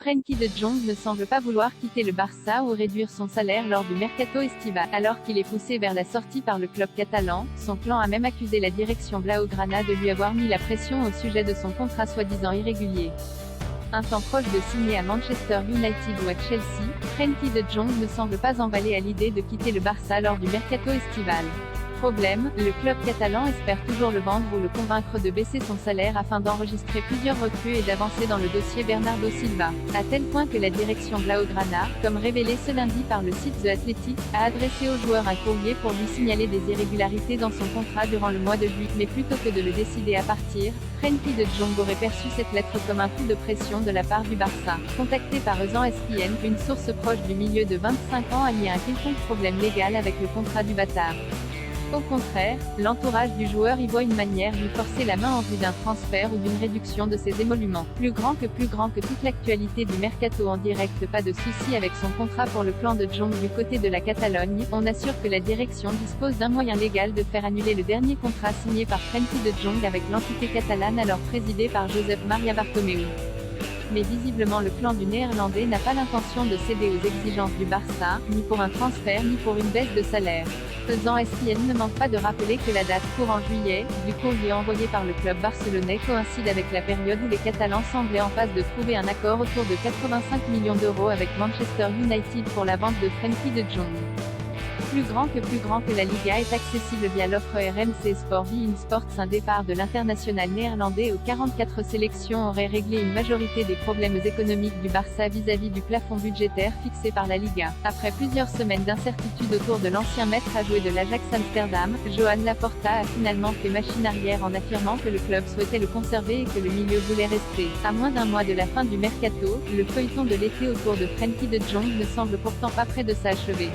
Frenkie de Jong ne semble pas vouloir quitter le Barça ou réduire son salaire lors du mercato estival. Alors qu'il est poussé vers la sortie par le club catalan, son clan a même accusé la direction blaugrana de lui avoir mis la pression au sujet de son contrat soi-disant irrégulier. Un temps proche de signer à Manchester United ou à Chelsea, Frenkie de Jong ne semble pas emballé à l'idée de quitter le Barça lors du mercato estival. Problème, le club catalan espère toujours le vendre ou le convaincre de baisser son salaire afin d'enregistrer plusieurs recrues et d'avancer dans le dossier Bernardo Silva, à tel point que la direction blaugrana, comme révélé ce lundi par le site The Athletic, a adressé au joueur un courrier pour lui signaler des irrégularités dans son contrat durant le mois de juillet. Mais plutôt que de le décider à partir, Frenkie de Jong aurait perçu cette lettre comme un coup de pression de la part du Barça. Contacté par ESPN, une source proche du milieu de 25 ans a lié un quelconque problème légal avec le contrat du bâtard. Au contraire, l'entourage du joueur y voit une manière de lui forcer la main en vue d'un transfert ou d'une réduction de ses émoluments. Plus grand que toute l'actualité du mercato en direct. Pas de souci avec son contrat pour le clan de Jong du côté de la Catalogne. On assure que la direction dispose d'un moyen légal de faire annuler le dernier contrat signé par Frenkie de Jong avec l'entité catalane alors présidée par Josep Maria Bartomeu. Mais visiblement le clan du Néerlandais n'a pas l'intention de céder aux exigences du Barça, ni pour un transfert ni pour une baisse de salaire. ESPN ne manque pas de rappeler que la date courant juillet, du courrier envoyé par le club barcelonais coïncide avec la période où les Catalans semblaient en passe de trouver un accord autour de 85 millions d'euros avec Manchester United pour la vente de Frenkie de Jong. Plus grand que la Liga est accessible via l'offre RMC Sport beIN Sports. Un départ de l'international néerlandais aux 44 sélections aurait réglé une majorité des problèmes économiques du Barça vis-à-vis du plafond budgétaire fixé par la Liga. Après plusieurs semaines d'incertitude autour de l'ancien maître à jouer de l'Ajax Amsterdam, Joan Laporta a finalement fait machine arrière en affirmant que le club souhaitait le conserver et que le milieu voulait rester. À moins d'un mois de la fin du mercato, le feuilleton de l'été autour de Frenkie de Jong ne semble pourtant pas près de s'achever.